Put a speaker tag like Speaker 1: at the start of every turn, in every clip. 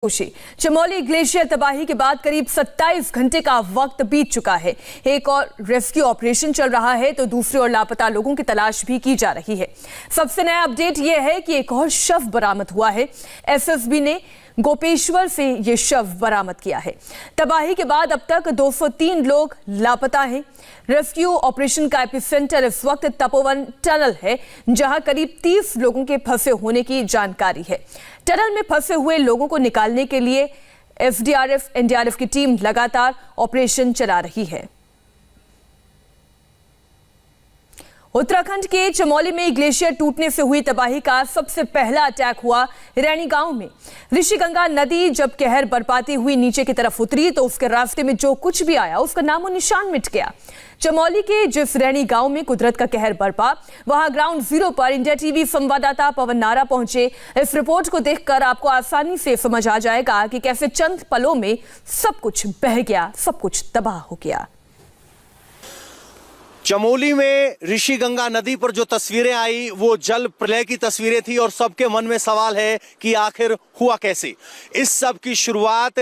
Speaker 1: Chamoli glacier तबाही के बाद करीब 27 घंटे का वक्त बीत चुका है। एक और रेस्क्यू ऑपरेशन चल रहा है तो दूसरी ओर लापता लोगों की तलाश भी की जा रही है। सबसे नया अपडेट यह है कि एक और शव बरामद हुआ है। एसएसबी ने गोपेश्वर से यह शव बरामद किया है। तबाही के बाद अब तक 203 लोग लापता हैं। रेस्क्यू ऑपरेशन का एपिसेंटर इस वक्त तपोवन टनल है, जहां करीब 30 लोगों के फंसे होने की जानकारी है। टनल में फंसे हुए लोगों को निकालने के लिए एसडीआरएफ, एनडीआरएफ की टीम लगातार ऑपरेशन चला रही है। उत्तराखंड के चमोली में ग्लेशियर टूटने से हुई तबाही का सबसे पहला अटैक हुआ रैनी गांव में। ऋषिगंगा नदी जब कहर बरपाती हुई नीचे की तरफ उतरी तो उसके रास्ते में जो कुछ भी आया उसका नामो निशान मिट गया। चमोली के जिस रैनी गांव में कुदरत का कहर बरपा, वहां ग्राउंड जीरो पर इंडिया टीवी संवाददाता पवन नारा पहुंचे। इस रिपोर्ट को देखकर आपको आसानी से समझ आ जाएगा कि कैसे चंद पलों में सब कुछ बह गया, सब कुछ तबाह हो गया।
Speaker 2: चमोली में ऋषिगंगा नदी पर जो तस्वीरें आई वो जल प्रलय की तस्वीरें थी और सबके मन में सवाल है कि आखिर हुआ कैसे। इस सब की शुरुआत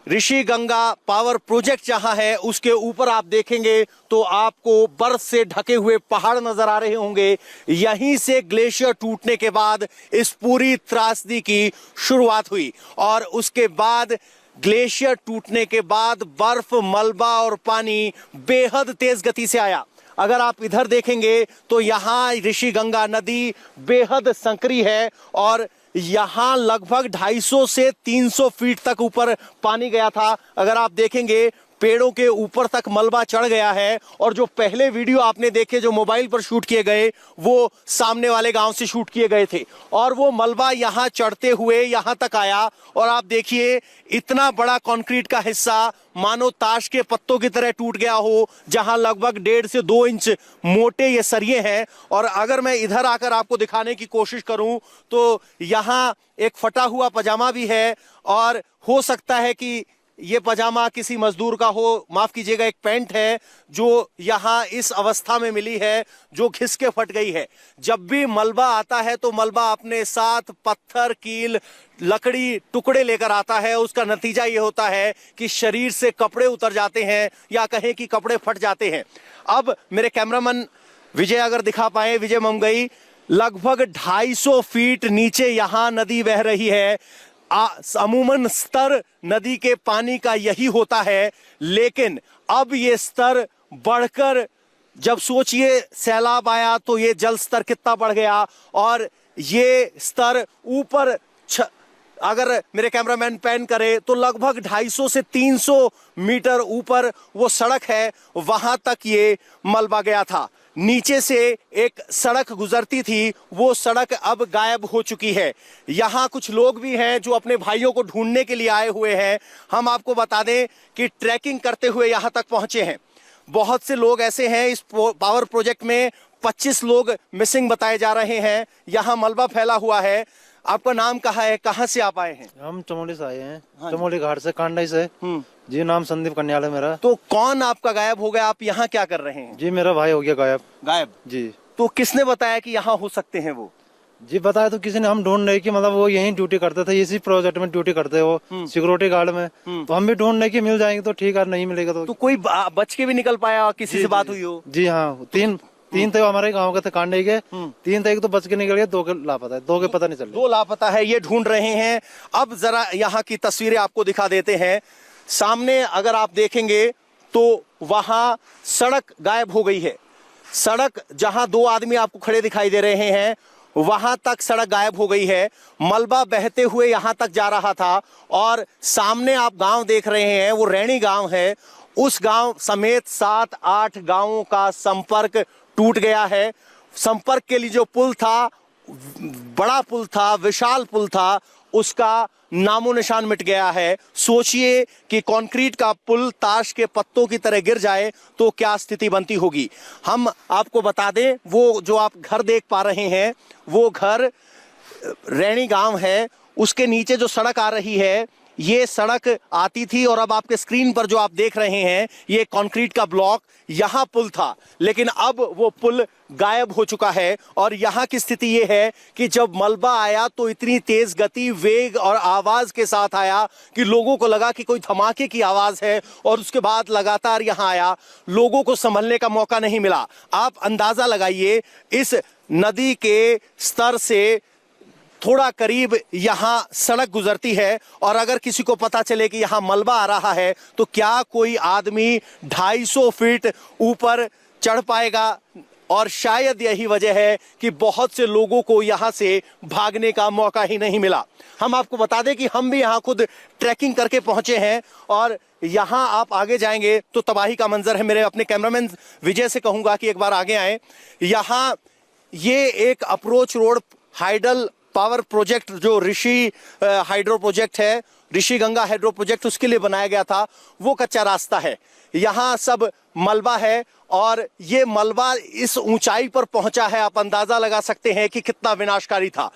Speaker 2: ऋषिगंगा पावर प्रोजेक्ट जहां है उसके ऊपर आप देखेंगे तो आपको बर्फ से ढके हुए पहाड़ नजर आ रहे होंगे। यहीं से ग्लेशियर टूटने के बाद इस पूरी त्रासदी की शुरुआत हुई और उसके बाद ग्लेशियर टूटने के बाद बर्फ, मलबा और पानी बेहद तेज गति से आया। अगर आप इधर देखेंगे तो यहाँ ऋषिगंगा नदी बेहद संकरी है और यहाँ लगभग 250 से 300 फीट तक ऊपर पानी गया था। अगर आप देखेंगे पेड़ों के ऊपर तक मलबा चढ़ गया है और जो पहले वीडियो आपने देखे जो मोबाइल पर शूट किए गए वो सामने वाले गांव से शूट किए गए थे और वो मलबा यहाँ चढ़ते हुए यहाँ तक आया और आप देखिए इतना बड़ा कंक्रीट का हिस्सा मानो ताश के पत्तों की तरह टूट गया हो, जहां लगभग 1.5 से 2 इंच मोटे ये सरिये हैं। और अगर मैं इधर आकर आपको दिखाने की कोशिश करूं तो यहाँ एक फटा हुआ पजामा भी है और हो सकता है कि ये पजामा किसी मजदूर का हो, माफ कीजिएगा एक पैंट है जो यहाँ इस अवस्था में मिली है जो घिस के फट गई है। जब भी मलबा आता है तो मलबा अपने साथ पत्थर, कील, लकड़ी, टुकड़े लेकर आता है। उसका नतीजा ये होता है कि शरीर से कपड़े उतर जाते हैं या कहें कि कपड़े फट जाते हैं। अब मेरे कैमरामैन विजय अगर दिखा पाए, विजय ममगई, लगभग 250 फीट नीचे यहाँ नदी बह रही है। अमूमन स्तर नदी के पानी का यही होता है, लेकिन अब ये स्तर बढ़कर जब सोचिए सैलाब आया तो ये जल स्तर कितना बढ़ गया और ये स्तर ऊपर अगर मेरे कैमरामैन पैन करे तो लगभग 250 से 300 मीटर ऊपर वो सड़क है, वहां तक ये मलबा गया था। नीचे से एक सड़क गुजरती थी, वो सड़क अब गायब हो चुकी है। यहाँ कुछ लोग भी हैं जो अपने भाइयों को ढूंढने के लिए आए हुए हैं। हम आपको बता दें कि ट्रैकिंग करते हुए यहाँ तक पहुंचे हैं। बहुत से लोग ऐसे हैं, इस पावर प्रोजेक्ट में 25 लोग मिसिंग बताए जा रहे हैं। यहाँ मलबा फैला हुआ है। आपका नाम कहाँ है, कहाँ से आप आए हैं?
Speaker 3: हम चमोली से आए हैं। हाँ, चमोली घाट से, कांडाई से। जी, नाम संदीप कन्याल है मेरा।
Speaker 2: तो कौन आपका गायब हो गया? आप यहाँ क्या कर रहे हैं?
Speaker 3: जी, मेरा भाई हो गया गायब जी।
Speaker 2: तो किसने बताया कि यहाँ हो सकते हैं वो?
Speaker 3: जी, बताया तो किसी ने, हम ढूंढ रहे कि मतलब वो यहीं ड्यूटी करते थे, इसी प्रोजेक्ट में ड्यूटी करते हो, सिक्योरिटी गार्ड में। तो हम भी ढूंढ रहे कि मिल जाएंगे तो ठीक है, नहीं मिलेगा तो
Speaker 2: कोई बच के भी निकल पाया? किसी से बात हुई हो?
Speaker 3: जी हाँ, तीन तो हमारे गांव के थे, कांडे के। 3 तो बच के निकल गए, 2 के लापता है, 2 के पता नहीं चल रहा।
Speaker 2: 2 लापता है, ये ढूंढ रहे हैं। अब जरा यहाँ की तस्वीरें आपको दिखा देते हैं। सामने अगर आप देखेंगे तो वहां सड़क गायब हो गई है। सड़क जहां 2 आदमी आपको खड़े दिखाई दे रहे हैं वहां तक सड़क गायब हो गई है। मलबा बहते हुए यहां तक जा रहा था और सामने आप गांव देख रहे हैं वो रैनी गांव है। उस गांव समेत 7-8 गांवों का संपर्क टूट गया है। संपर्क के लिए जो पुल था, बड़ा पुल था, विशाल पुल था, उसका नामो निशान मिट गया है। सोचिए कि कंक्रीट का पुल ताश के पत्तों की तरह गिर जाए तो क्या स्थिति बनती होगी। हम आपको बता दें, वो जो आप घर देख पा रहे हैं वो घर रैनी गांव है उसके नीचे जो सड़क आ रही है, ये सड़क आती थी और अब आपके स्क्रीन पर जो आप देख रहे हैं ये कंक्रीट का ब्लॉक, यहां पुल था, लेकिन अब वो पुल गायब हो चुका है। और यहां की स्थिति ये है कि जब मलबा आया तो इतनी तेज गति, वेग और आवाज के साथ आया कि लोगों को लगा कि कोई धमाके की आवाज है, और उसके बाद लगातार यहां आया, लोगों को संभलने का मौका नहीं मिला। आप अंदाजा लगाइए, इस नदी के स्तर से थोड़ा करीब यहां सड़क गुजरती है, और अगर किसी को पता चले कि यहां मलबा आ रहा है तो क्या कोई आदमी 250 फीट ऊपर चढ़ पाएगा? और शायद यही वजह है कि बहुत से लोगों को यहां से भागने का मौका ही नहीं मिला। हम आपको बता दें कि हम भी यहां खुद ट्रैकिंग करके पहुंचे हैं, और यहां आप आगे जाएंगे तो तबाही का मंजर है। मेरे अपने कैमरामैन विजय से कहूंगा कि एक बार आगे आए। यहां ये एक approach road hydel power project, जो ऋषि हाइड्रो प्रोजेक्ट है, ऋषि गंगा हाइड्रो प्रोजेक्ट, उसके लिए बनाया गया था, वो कच्चा रास्ता है। यहाँ सब मलबा है, और ये मलबा इस ऊंचाई पर पहुंचा है, आप अंदाजा लगा सकते हैं कि कितना विनाशकारी था।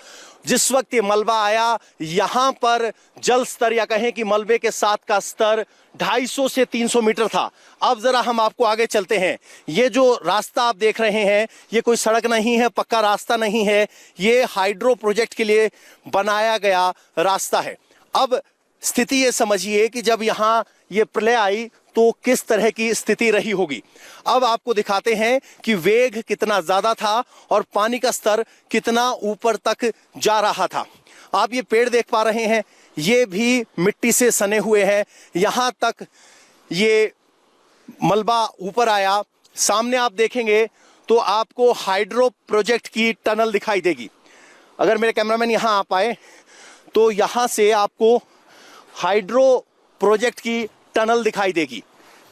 Speaker 2: जिस वक्त ये मलबा आया, यहां पर जल स्तर या कहें कि मलबे के साथ का स्तर 250 से 300 मीटर था। अब जरा हम आपको आगे चलते हैं। ये जो रास्ता आप देख रहे हैं, ये कोई सड़क नहीं है, पक्का रास्ता नहीं है, ये हाइड्रो प्रोजेक्ट के लिए बनाया गया रास्ता है। अब स्थिति ये समझिए कि जब यहाँ ये प्रलय आई तो किस तरह की स्थिति रही होगी। अब आपको दिखाते हैं कि वेग कितना ज्यादा था और पानी का स्तर कितना ऊपर तक जा रहा था। आप ये पेड़ देख पा रहे हैं, ये भी मिट्टी से सने हुए हैं। यहां तक ये मलबा ऊपर आया। सामने आप देखेंगे तो आपको हाइड्रो प्रोजेक्ट की टनल दिखाई देगी। अगर मेरे कैमरामैन यहां आ पाए तो यहां से आपको हाइड्रो प्रोजेक्ट की टनल दिखाई देगी।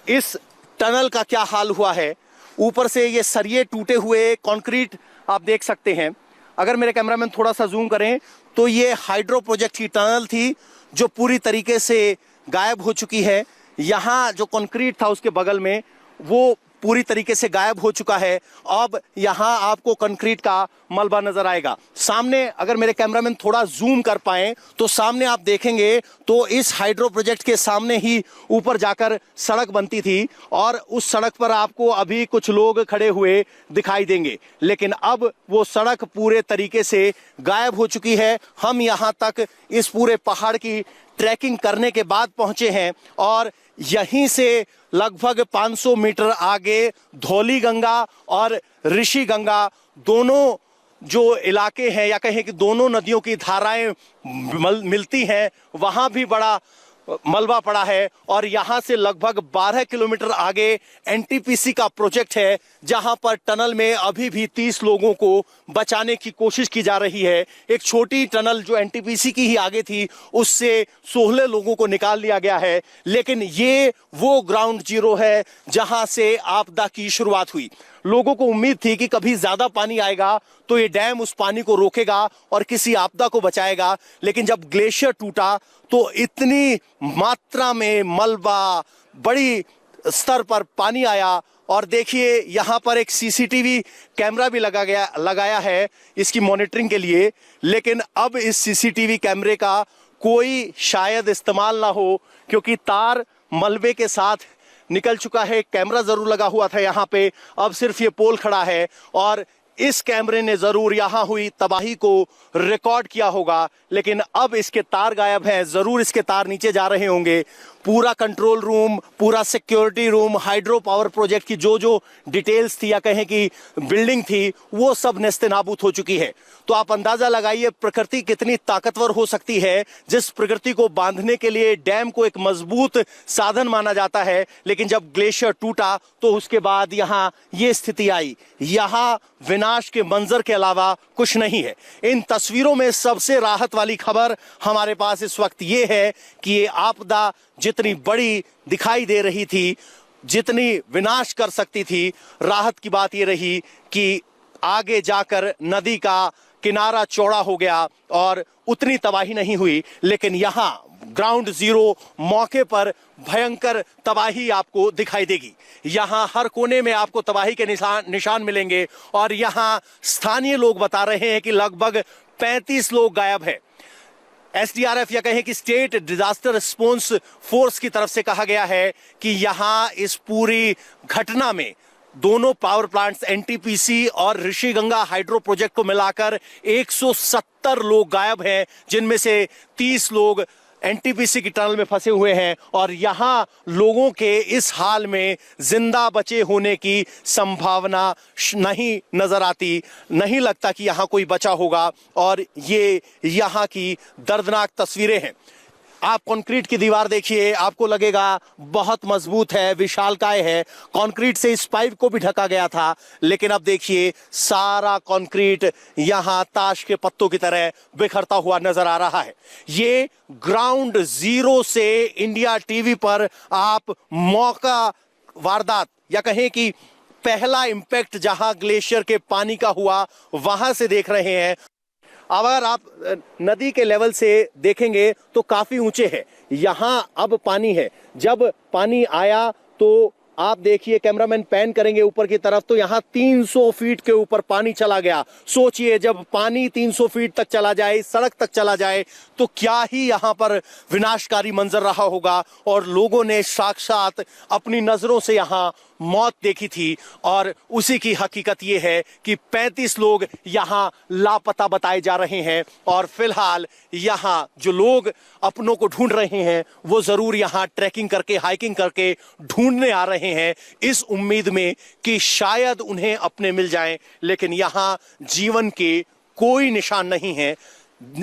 Speaker 2: इस टनल का क्या हाल हुआ है, ऊपर से ये सरिये टूटे हुए कंक्रीट आप देख सकते हैं। अगर मेरे कैमरामैन थोड़ा सा जूम करें तो ये हाइड्रो प्रोजेक्ट की टनल थी जो पूरी तरीके से गायब हो चुकी है। यहाँ जो कंक्रीट था उसके बगल में वो पूरी तरीके से गायब हो चुका है। अब यहाँ आपको कंक्रीट का मलबा नजर आएगा। सामने अगर मेरे कैमरामैन थोड़ा जूम कर पाएं तो सामने आप देखेंगे तो इस हाइड्रो प्रोजेक्ट के सामने ही ऊपर जाकर सड़क बनती थी, और उस सड़क पर आपको अभी कुछ लोग खड़े हुए दिखाई देंगे, लेकिन अब वो सड़क पूरे तरीके से गायब हो चुकी है। हम यहाँ तक इस पूरे पहाड़ की ट्रैकिंग करने के बाद पहुंचे हैं, और यहीं से लगभग 500 मीटर आगे धौली गंगा और ऋषि गंगा दोनों जो इलाके हैं, या कहें कि दोनों नदियों की धाराएं मिलती हैं, वहां भी बड़ा मलबा पड़ा है। और यहां से लगभग 12 किलोमीटर आगे एनटीपीसी का प्रोजेक्ट है, जहां पर टनल में अभी भी 30 लोगों को बचाने की कोशिश की जा रही है। एक छोटी टनल जो एनटीपीसी की ही आगे थी, उससे 16 लोगों को निकाल लिया गया है। लेकिन ये वो ग्राउंड जीरो है जहां से आपदा की शुरुआत हुई। लोगों को उम्मीद थी कि कभी ज्यादा पानी आएगा तो ये डैम उस पानी को रोकेगा और किसी आपदा को बचाएगा, लेकिन जब ग्लेशियर टूटा तो इतनी मात्रा में मलबा, बड़ी स्तर पर पानी आया। और देखिए यहाँ पर एक सीसीटीवी कैमरा भी लगाया है इसकी मॉनिटरिंग के लिए, लेकिन अब इस सीसीटीवी कैमरे का कोई शायद इस्तेमाल ना हो, क्योंकि तार मलबे के साथ निकल चुका है। कैमरा जरूर लगा हुआ था यहाँ पे, अब सिर्फ ये पोल खड़ा है, और इस कैमरे ने जरूर यहाँ हुई तबाही को रिकॉर्ड किया होगा, लेकिन अब इसके तार गायब हैं। जरूर इसके तार नीचे जा रहे होंगे। पूरा कंट्रोल रूम, पूरा security room, hydro power project की जो जो डिटेल्स थी या कहें कि बिल्डिंग थी, वो सब नेस्तनाबूद हो चुकी है। तो आप अंदाजा लगाइए प्रकृति कितनी ताकतवर हो सकती है। जिस प्रकृति को बांधने के लिए डैम को एक मजबूत साधन माना जाता है, लेकिन जब ग्लेशियर टूटा तो उसके बाद यहाँ ये स्थिति आई। यहाँ विनाश के मंजर के अलावा कुछ नहीं है। इन तस्वीरों में सबसे राहत वाली खबर हमारे पास इस वक्त ये है कि ये आपदा जितनी बड़ी दिखाई दे रही थी, जितनी विनाश कर सकती थी, राहत की बात ये रही कि आगे जाकर नदी का किनारा चौड़ा हो गया और उतनी तबाही नहीं हुई। लेकिन यहाँ ग्राउंड जीरो मौके पर भयंकर तबाही आपको दिखाई देगी। यहाँ हर कोने में आपको तबाही के निशान मिलेंगे, और यहाँ स्थानीय लोग बता रहे हैं कि लगभग 35 लोग गायब हैं। एसडीआरएफ या कहें कि स्टेट डिजास्टर रिस्पॉन्स फोर्स की तरफ से कहा गया है कि यहां इस पूरी घटना में दोनों पावर प्लांट्स एनटीपीसी और ऋषिगंगा हाइड्रो प्रोजेक्ट को मिलाकर 170 लोग गायब हैं, जिनमें से 30 लोग एनटीपीसी की टनल में फंसे हुए हैं और यहां लोगों के इस हाल में जिंदा बचे होने की संभावना नहीं नजर आती। नहीं लगता कि यहां कोई बचा होगा और ये यहां की दर्दनाक तस्वीरें हैं। आप कंक्रीट की दीवार देखिए, आपको लगेगा बहुत मजबूत है, विशालकाय है। कंक्रीट से इस पाइप को भी ढका गया था, लेकिन अब देखिए सारा कंक्रीट यहां ताश के पत्तों की तरह बिखरता हुआ नजर आ रहा है। ये ग्राउंड जीरो से इंडिया टीवी पर आप मौका वारदात या कहें कि पहला इंपैक्ट जहां ग्लेशियर के पानी का हुआ वहां से देख रहे हैं। अगर आप नदी के लेवल से देखेंगे तो काफी ऊंचे है, यहां अब पानी है। जब पानी आया तो आप देखिए, कैमरामैन पैन करेंगे ऊपर की तरफ, तो यहां 300 फीट के ऊपर पानी चला गया। सोचिए जब पानी 300 फीट तक चला जाए, सड़क तक चला जाए, तो क्या ही यहां पर विनाशकारी मंजर रहा होगा। और लोगों ने साक्षात अपनी नजरों से यहां मौत देखी थी और उसी की हकीकत यह है कि 35 लोग यहां लापता बताए जा रहे हैं और फिलहाल यहां जो लोग अपनों को ढूंढ रहे हैं वो जरूर यहां ट्रैकिंग करके, हाइकिंग करके ढूंढने आ रहे हैं, इस उम्मीद में कि शायद उन्हें अपने मिल जाएं। लेकिन यहां जीवन के कोई निशान नहीं है।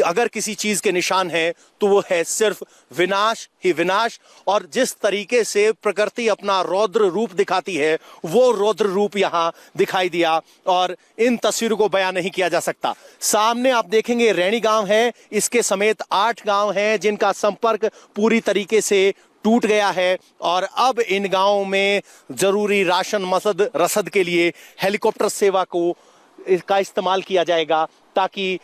Speaker 2: अगर किसी चीज के निशान है तो वो है सिर्फ विनाश ही विनाश। और जिस तरीके से प्रकृति अपना रौद्र रूप दिखाती है, वो रौद्र रूप यहां दिखाई दिया और इन तस्वीरों को बयान नहीं किया जा सकता। सामने आप देखेंगे रैणी गांव है, इसके समेत 8 गांव हैं जिनका संपर्क पूरी तरीके से टूट गया है और अब इन गांवों में जरूरी राशन मसद रसद के लिए हेलीकॉप्टर सेवा को इसका इस्तेमाल किया जाएगा ताकि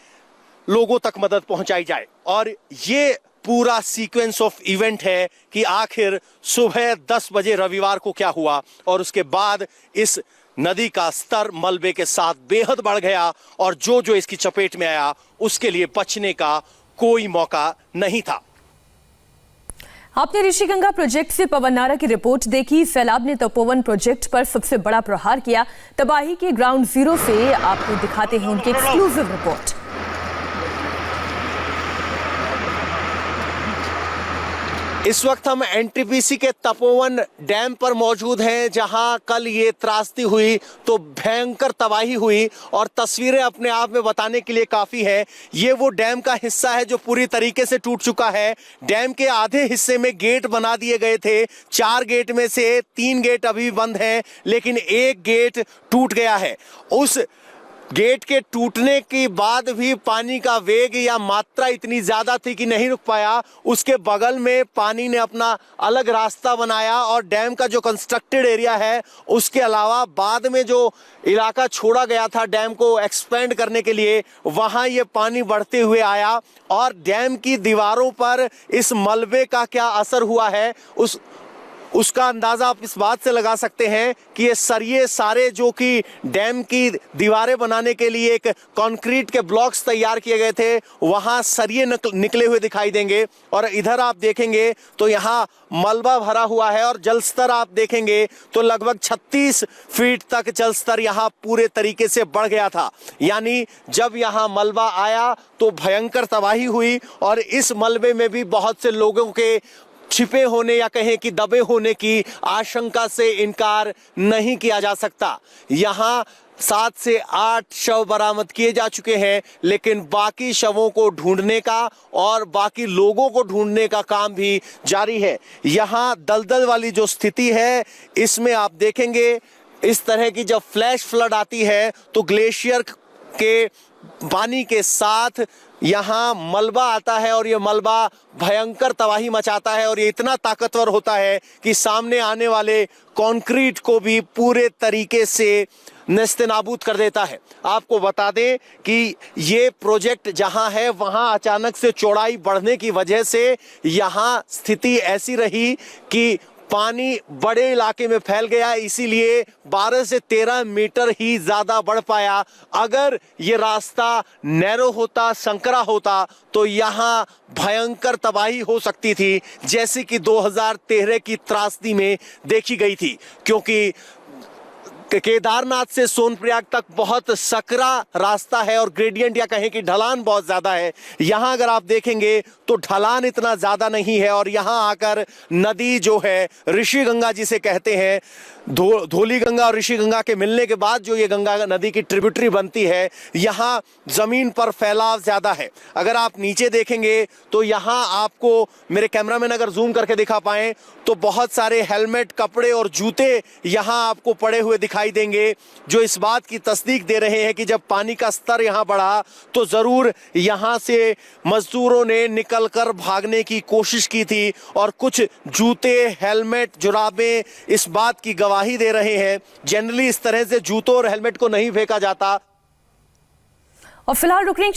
Speaker 2: लोगों तक मदद पहुंचाई जाए। और ये पूरा सीक्वेंस ऑफ इवेंट है कि आखिर सुबह 10 बजे रविवार को क्या हुआ और उसके बाद इस नदी का स्तर मलबे के साथ बेहद बढ़ गया और जो जो इसकी चपेट में आया उसके लिए बचने का कोई मौका नहीं था।
Speaker 1: आपने ऋषिगंगा प्रोजेक्ट से पवन नारा की रिपोर्ट देखी। सैलाब ने तपोवन प्रोजेक्ट पर सबसे बड़ा प्रहार किया। तबाही के ग्राउंड जीरो से आपको दिखाते हैं उनकी एक्सक्लूसिव रिपोर्ट।
Speaker 2: इस वक्त हम एनटीपीसी के तपोवन डैम पर मौजूद हैं, जहां कल ये त्रासदी हुई तो भयंकर तबाही हुई और तस्वीरें अपने आप में बताने के लिए काफी है। ये वो डैम का हिस्सा है जो पूरी तरीके से टूट चुका है। डैम के आधे हिस्से में गेट बना दिए गए थे, 4 गेट में से 3 गेट अभी बंद हैं, लेकिन एक गेट टूट गया है। उस गेट के टूटने के बाद भी पानी का वेग या मात्रा इतनी ज्यादा थी कि नहीं रुक पाया। उसके बगल में पानी ने अपना अलग रास्ता बनाया और डैम का जो कंस्ट्रक्टेड एरिया है उसके अलावा बाद में जो इलाका छोड़ा गया था डैम को एक्सपेंड करने के लिए, वहां ये पानी बढ़ते हुए आया और डैम की दीवारों पर इस मलबे का क्या असर हुआ है उसका अंदाजा आप इस बात से लगा सकते हैं कि ये सरिये सारे जो कि डैम की दीवारें बनाने के लिए एक कंक्रीट के ब्लॉक्स तैयार किए गए थे, वहां सरिये निकले हुए दिखाई देंगे। और इधर आप देखेंगे तो यहाँ मलबा भरा हुआ है और जल स्तर आप देखेंगे तो लगभग 36 फीट तक जल स्तर यहाँ पूरे तरीके से बढ़ गया था। यानी जब यहाँ मलबा आया तो भयंकर तबाही हुई और इस मलबे में भी बहुत से लोगों के छिपे होने या कहें कि दबे होने की आशंका से इनकार नहीं किया जा सकता। यहाँ 7 से 8 शव बरामद किए जा चुके हैं, लेकिन बाकी शवों को ढूंढने का और बाकी लोगों को ढूंढने का काम भी जारी है। यहाँ दलदल वाली जो स्थिति है इसमें आप देखेंगे इस तरह की जब फ्लैश फ्लड आती है तो ग्लेशियर के पानी के साथ यहाँ मलबा आता है और ये मलबा भयंकर तबाही मचाता है और ये इतना ताकतवर होता है कि सामने आने वाले कंक्रीट को भी पूरे तरीके से नेस्तनाबूद कर देता है। आपको बता दें कि ये प्रोजेक्ट जहां है वहां अचानक से चौड़ाई बढ़ने की वजह से यहाँ स्थिति ऐसी रही कि पानी बड़े इलाके में फैल गया, इसीलिए 12 से 13 मीटर ही ज्यादा बढ़ पाया। अगर ये रास्ता नैरो होता, संकरा होता, तो यहां भयंकर तबाही हो सकती थी, जैसे कि 2013 की त्रासदी में देखी गई थी। क्योंकि केदारनाथ से सोनप्रयाग तक बहुत सकरा रास्ता है और ग्रेडियंट या कहें कि ढलान बहुत ज्यादा है। यहां अगर आप देखेंगे तो ढलान इतना ज्यादा नहीं है और यहां आकर नदी जो है ऋषिगंगा जिसे कहते हैं, धौली गंगा और ऋषिगंगा के मिलने के बाद जो ये गंगा नदी की ट्रिब्यूटरी बनती है, यहां जमीन पर फैलाव ज्यादा है। अगर आप नीचे देखेंगे तो यहां आपको, मेरे कैमरामैन अगर जूम करके दिखा पाए, तो बहुत सारे हेलमेट, कपड़े और जूते यहां आपको पड़े हुए दिखाई देंगे, जो इस बात की तस्दीक दे रहे हैं कि जब पानी का स्तर यहां बढ़ा तो जरूर यहां से मजदूरों ने निकलकर भागने की कोशिश की थी। और कुछ जूते, हेलमेट, जुराबें इस बात की गवाही दे रहे हैं। जनरली इस तरह से जूतों और हेलमेट को नहीं फेंका जाता।
Speaker 1: और फिलहाल रुक रही